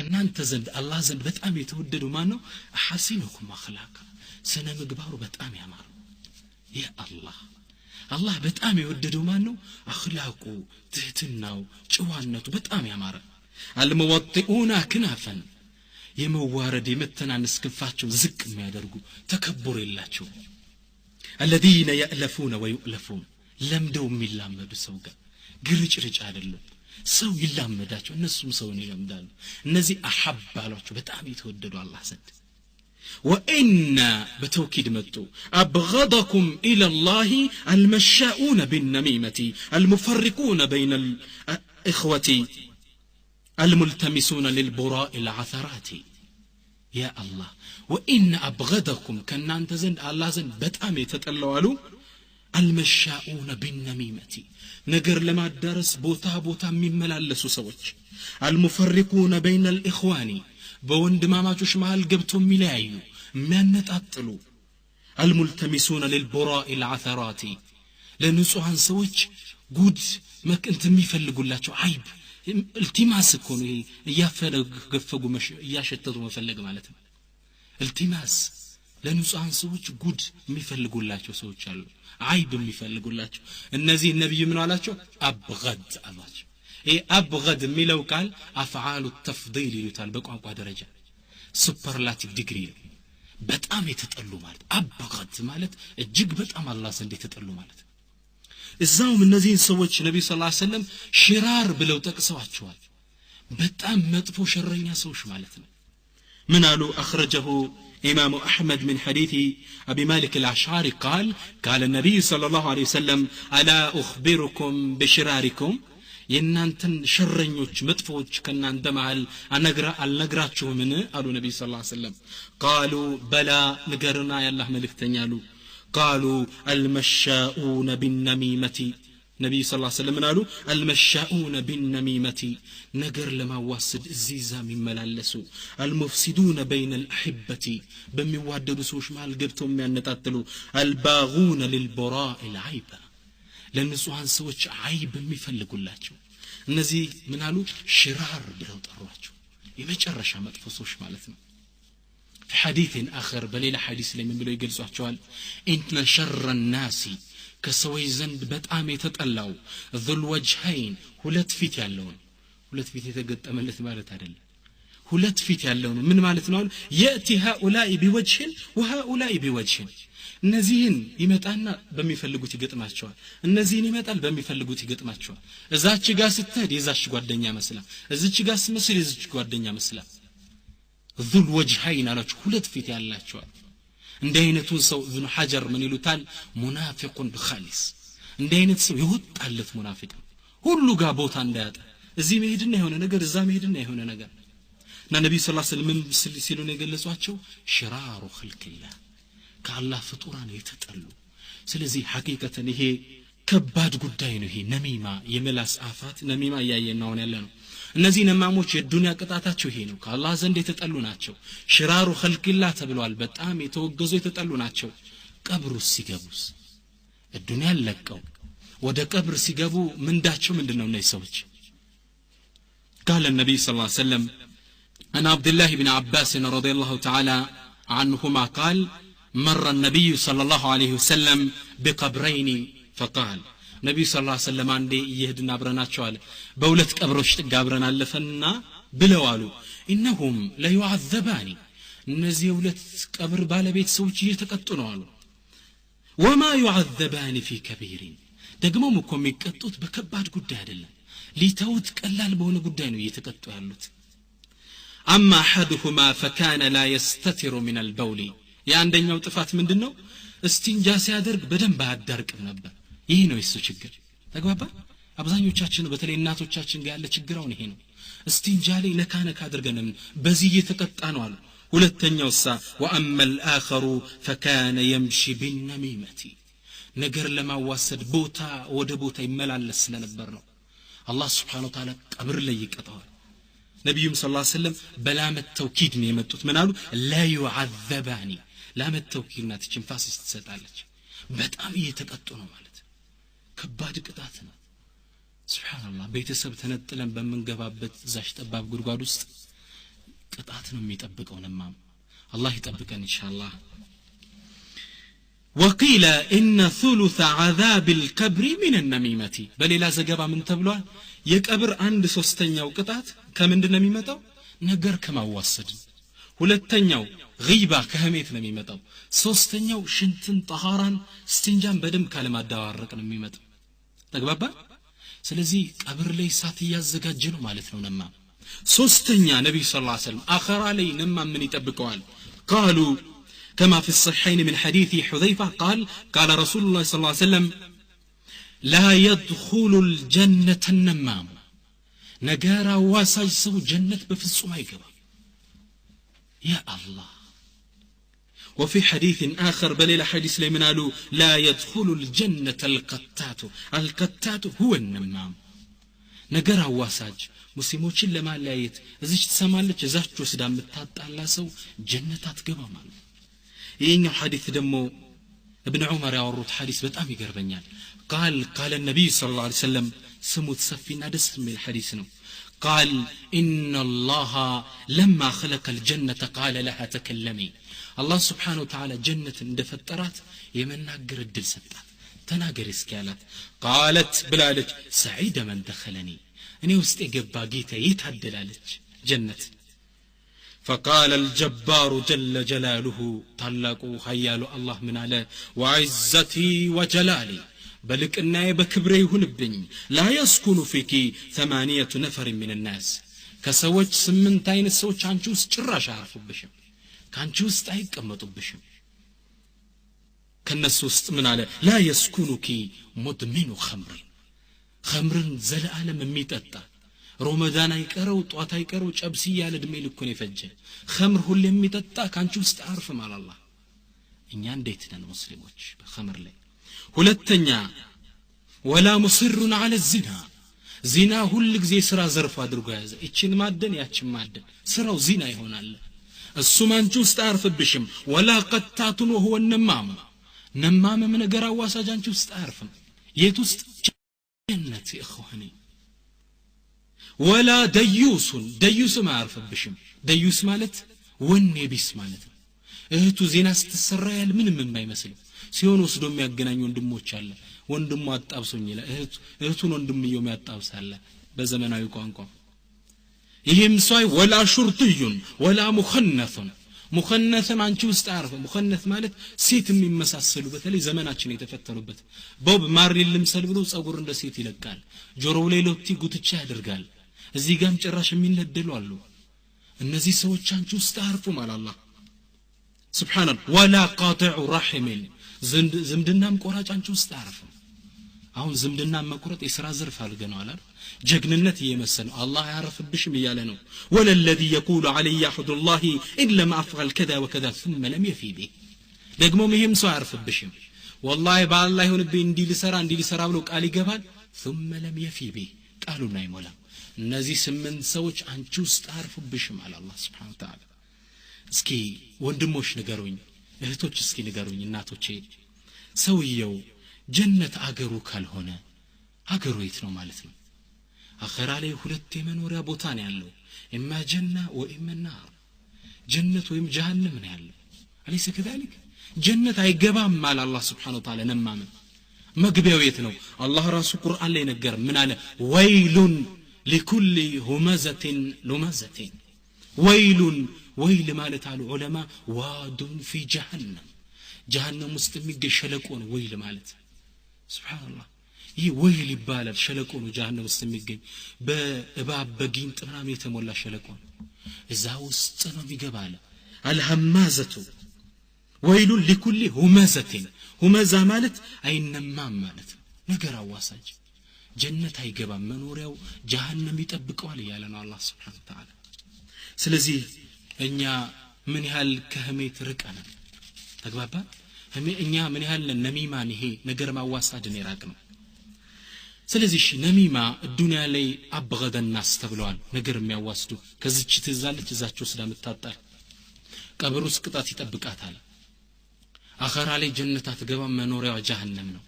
ከናንተ ዘንድ አላህ ዘንድ በጣም የተወደደው ማን ነው አሐሲኑኩም አኽላቃ ስነ ምግባሩ በጣም ያማረ ያ አላህ በጣም የወደደው ማን ነው አኽላቁ ትህትናው ጨዋነቱ በጣም ያማረ አልሙወጢኡና ክናፈን የመዋረድ የመተናነስ ክንፋቸው ዝቅ የሚያደርጉ ተከብሮ የላቸው الذين يألفون ويؤلفون ለምደው የሚላመዱ ሰው ጋር ግርጭርጭ አይደለም ሰው ይላመዳቸው እነሱም ሰውን ይለምዳሉ እነዚህ አሐባላቸው በጣም የተወደዱ አላህ ዘንድ وإن بتوكيد متو أبغضكم إلى الله المشاؤون بالنميمة المفرقون بين الإخوة الملتمسون للبراء العثرات يا الله وإن أبغضكم كان أنت زند الله زند بتأمي تتلوالو المشاؤون بالنميمة نجر لما درس بوتا مملالسو سوج المفرقون بين الإخوان በወንድማማቾች መሃል ገብተው የሚለያዩ የሚያነጣጥሉ الملتمسون للبراء العثرات ለንጹሃን ሰዎች ጉድ መክንት የሚፈልጉላቸው አይብ التماس እኮ ነው እያፈለገፈጉ እያሸተቱ መፈለግ ማለት ነው التماس ለንጹሃን ሰዎች ጉድ የሚፈልጉላቸው ሰዎች አሉ አይብ የሚፈልጉላቸው እነዚህ ነብዩ ምን አላቸው አብغض አሏቸው أبغض ميلو قال أفعال التفضيل يتال بقوانቋ ደረጃ ሱፐርላቲቭ ዲግሪ በጣም የተጠሉ ማለት አብغض ማለት እጅግ በጣም አላህ ዘንድ የተጠሉ ማለት እዛውም እነዚህን ሰዎች ነብዩ ሰለላሁ ዐለይሂ ወሰለም ሽራር ብለው ጠቅሰዋቸዋል በጣም መጥፎ ሸረኛ ሰዎች ማለት ነው ምን አሉ أخرجه إمام أحمد من حديث أبي مالك الأشعري قال النبي صلى الله عليه وسلم ألا أخبركم بشراركم የናንተን ሸረኞች መጥፎች ከናንተ መሃል አልነግራችሁምን አሉ ነብዩ ሰለላሁ ዐለይሂ ወሰለም قالوا بلى ንገርና ያላህ መልእክተኛ አሉ قالوا المشاؤون بالنميمة ነብዩ ሰለላሁ ዐለይሂ ወሰለም አሉ المشاؤون بالنميمة ነገር ለማዋሰድ እዚዛ የሚመላለሱ المفسدون بين الأحبة በሚዋደዱ ሰዎች መሃል ገብተው የሚያነጣጥሉ الباغون للبراء العيب ለንጹሃን ሰዎች አይብ የሚፈልጉላቸው እነዚህ ምን አሉ ሽራር ብለው ጠሯቸው የመጨረሻ መጥፎ ሰዎች ማለት ነው في حديث آخر بليل حديث ላይ ምን ብለው ይገልጿቸዋል إن شر الناس ከሰዎች ዘንድ በጣም የተጠላው ذو الوجهين ሁለት ፊት ያለው ሁለት ፊት የተገጠመለት ማለት አይደለም ሁለት ፊት ያለው ምን ማለት ነው يأتي هؤلاء بوجه وهؤلاء بوجه እነዚህን ይመጣና በሚፈልጉት ይገጥማቸዋል እነዚህን ይመጣል በሚፈልጉት ይገጥማቸዋል እዛች ጋር ስትሄድ የዛች ጓደኛ መስላ እዚች ጋር ስመስል የዚች ጓደኛ መስላ ذو الوجهين አላችሁ ሁለት ፊት ያላቸው እንደ አይነቱን ሰው ኢብኑ ሐጀር ምን ይሉታል ሙናፊቁን በኻሊስ እንደ አይነት ሰው ይወጣለት ሙናፊቅ ሁሉ ጋር ቦታ እንዳያጣ እዚህ መሄድና የሆነ ነገር እዛ መሄድና የሆነ ነገር እና ነብዩ ሰለላሁ ዐለይሂ ወሰለም ሲሉ ነው የገለጿቸው ሽራሩ ኸልቅላህ ከአላህ ፍጡራን የተጠሉ ስለዚህ ሐቂቀተን ይሄ ከባድ ጉዳይ ነው ይሄ ነሚማ የመላስ አፋት ነሚማ ያየናው ያለ ነው እነዚህ ነማሞች የዱንያ ቅጣታቸው ይሄ ነው ከአላህ ዘንድ የተጠሉ ናቸው ሽራሩ ኸልቅላህ ተብሏል በጣም የተወገዙ የተጠሉ ናቸው ቀብሩስ ሲገቡስ الدنيا ለቀው ወደ ቀብር ሲገቡ ምንዳቸው ምንድነው እነዚህ ሰዎች قال النبي صلى الله عليه وسلم عن عبد الله بن عباس رضي الله تعالى عنهما قال مر النبي صلى الله عليه وسلم بقبرين فقال نبي صلى الله عليه وسلم عندي يهدنا برناچو አለ በሁለት ቀብሮች ተጋብረን አለፈና ብለው አሉ انهم لا يعذبان እነዚህ ሁለት ቀብር ባለቤት ሰዎች እየተቀጡ ነው አሉ وما يعذبان في كبير ደግሞም እኮ የሚቀጡት በከባድ ጉዳይ አይደለም ሊተውት ቀላል በሆነ ጉዳይ ነው እየተቀጡ ያሉት اما احدهما فكان لا يستتر من البول የአንደኛው ጥፋት ምንድነው እስቲንጃ ሲያደርግ በደንብ አያዳርቅም ነበር ይሄ ነው እሱ ችግር ተግባባ አብዛኞቻችን በተለይ እናቶቻችን ጋር ያለ ችግራውን ይሄ ነው እስቲንጃ ላይ ነካነካ አድርገንም በዚህ እየተቀጣ ነው አሉ ሁለተኛው واما الاخر فكان يمشي بالنميمه ነገር ለማዋሰድ ቦታ ወደ ቦታ ይመላለስ ስለነበር ነው አላህ Subhanahu Wa Ta'ala ቀብር ላይ ይቀጣዋል ነብዩም ሰለላሁ ዐለይሂ ወሰለም በላመት ተውኪድ ነው የመጡት ምን አሉ لا يعذبان ላመት ተውኪድ ናት ጭንፋስ ትሰጣለች በጣም እየተቀጡ ነው ማለት ከባድ ቅጣት ነው ሱብሃንአላህ ቤተሰብ ተነጥለን በመንገባበት ዛሽ ጠባብ ጉድጓድ ውስጥ ቅጣት ነው የሚጠብቀው ነማም አላህ ይጠብቀን ኢንሻአላህ وقيل ان ثلث عذاب القبر من النميمه በሌላ ዘገባ ምን ተብሏል የቀብር 1/3ኛው ቅጣት ከምንድን ነው የሚመጣው ነገር ከማዋሰድ ሁለተኛው غيبة ከህሜት ነው የሚመጣው ሶስተኛው ሽንትን طهارን ስቲንጃን በደም ካለማዳዋረቅ ነው የሚመጣው ተግባባ ስለዚህ ቀብር ላይ ሳት ያዘጋጀ ነው ማለት ነው ነማ ሶስተኛ ነብዩ ሰለላሁ ዐለይሂ ወሰለም አኺራ ላይ ነማ ምን ይጠብቀዋል قالوا كما في الصحيحين من حديث حذيفة قال رسول الله صلى الله عليه وسلم لا يدخل الجنة النمام نجارا واساج سو جنة بفصوم يقبا يا الله وفي حديث آخر بل إلى حديث لمن قالوا لا يدخل الجنة القتات هو النمام نجارا واساج مسلموችን ለማለያየት እዚች ተሰማለች እዛች ወስዳ መታጣላ ሰው ጀነት አትገባ ማለት ይሄኛው ሐዲስ ደግሞ ابن عمر ያወሩት ሐዲስ በጣም ይገርመኛል قال النبي صلى الله عليه وسلم سموت سفينا دس من الحديث ነው قال ان الله لما خلق الجنه قال لها تكلمي الله سبحانه وتعالى جنة እንደፈጠራት የመናገር እድል ሰጣት ተናገሪ እስኪ አላት قالت بلالج سعيد من دخلني እኔ ውስጥ የገባ ጌታ ይታደላለች ጀነት فقال الجبار جل جلاله طلقوا حيال الله من على وعزتي وجلالي بلقنا بكبري يهونبኝ لا يسكن فيك 8 نفر من الناس ከሰዎች 8 አይነት ሰዎች አንቺ ውስጥ ጭራሽ አያርፉብሽም ካንቺ ውስጥ አይቀመጡብሽም ከነሱ ውስጥ ምን አለ لا يسكنك مدمن خمرን ዘለዓለም የሚጠጣ ሮመዳን አይቀረው ጧት አይቀረው ጨብሲ ያለ እድሜ ልኩን የፈጀ خمر ሁሉ የሚጠጣ ካንቺ ውስጥ አርፍም አለ አላህ እኛ እንዴት ነን ሙስሊሞች በخمر ላይ ሁለተኛ ولا مصر على الزنا ዚና ሁሉ ጊዜ ስራ ዘርፍ አድርጎ ያዘ እቺን ማደን ያቺን ማደን ስራው ዚና ይሆናል እሱ ማንቺ ውስጥ አርፍብሽም ولا قتات وهو النمام ነማም ነገር አዋሳጅ አንቺ ውስጥ አርፍም የት ውስጥ جنة إخواني ولا ديوس ما عرف بشم ديوس مالت والنبيس مالت እህቱ ዜና ስትሰራ ያል ምንም የማይመስል ሲሆን ወስዶ የሚያገናኙ ወንድሞች አለ ወንድሙ አጣብሶኝ ይላል እህቱን ወንድምየው የሚያጣብሳለ በዘመናዊ ቋንቋ ይሄም ሳይ ወላ ሹርጥዩን ወላ ሙኸነثን አንቺ ውስጥ አርፈ ሙኸነث ማለት ሴት የሚመሳሰሉ በተለይ ዘመናችን የተፈተኑበት ቦብ ማሪል ልምሰል ብሎ ጸጉር እንደ ሴት ይለቃል ጆሮው ላይ ሎቲ ጉትቻ ያደርጋል እዚህ ጋም ጭራሽ የሚነደሉ አሉ እነዚህ ሰዎች አንቺ ውስጥ አርፉ ማለት አላህ ሱብሃንአላህ ወላ ቃጢዑ ረሂምን ዝምድናም ቆራጭ አንቺ ውስጥ አርፉ አሁን ዝምድና መቁረጥ የሥራ ዘርፍ አልገነው አላል ጀግንነት እየመሰለው አላህ ያረፍብሽም ይያለ ነው ወለልዚ يقول علي حد الله الا ما افعل كذا وكذا ثم لم يفي به ደግሞ ይሄም ሰው ያረፍብሽም والله በአላህ ይሁንብኝ እንዲ ሊሰራ ብሎ ቃል ይገባል ثم لم يفي به ቃሉን አይሞላም እነዚህ 8 ሰዎች አንቺ ውስጥ አርፉብሽም አለ አላህ Subhanahu Wa Ta'ala እስኪ ወንድሞች ንገሩኝ እህቶች እስኪ ንገሩኝ እናቶቼ ሰውየው ጀነት አገሩ ካልሆነ አገሩ የት ነው ማለት ነው አኺራ ላይ ሁለት የመኖሪያ ቦታ ነው ያለው እማ ጀና ወኢማ ናር ጀነት ወይም ጀሃነም ነው ያለው አለይሰ ከذلك ጀነት አይገባም ማለት አላህ Subhanahu Wa Ta'ala ነማም መግቢያው የት ነው አላህ ራሱ ቁርአን ላይ ነገር ምን አለ ወይሉን لكل همزة لمزة ويل ማለት አሉ ዑለማ ዋዱን في جهنم ውስጥ የሚገኝ ሸለቆ ነው ወይል ማለት ሱብሃንአላህ ይሄ ወይል ይባላል ሸለቆ ነው ጀሃነም ውስጥ የሚገኝ በእባብ በጊንጥ ምናምን የተሞላ ሸለቆ ነው እዛ ውስጥ ነው የሚገባለ አልሐማዘቱ ወይሉ لكل همزة ሁመዛ ማለት አይነማም ማለት ነገር አዋሳጅ ጀነት አይገባም መኖሪያው ጀሃነም ይጠብቀዋል ያለ ነው አላህ Subhanahu Wa Ta'ala ስለዚህ እኛ ምን ያህል ከህሜት ርቀናል ተግባባ እኛ ምን ያህል ነሚማን ይሄ ነገር ማዋሳድን ይራቅ ነው ስለዚህ ነሚማ ዱንያ ላይ አብገደናስ ተብለዋል ነገር የሚያዋስዱ ከዚች ትዛለች እዛቸው ስለምታጣል ቀብር ውስጥ ቅጣት ይጠብቃታል አኺራ ላይ ጀነት አትገባም መኖሪያው ጀሃነም ነው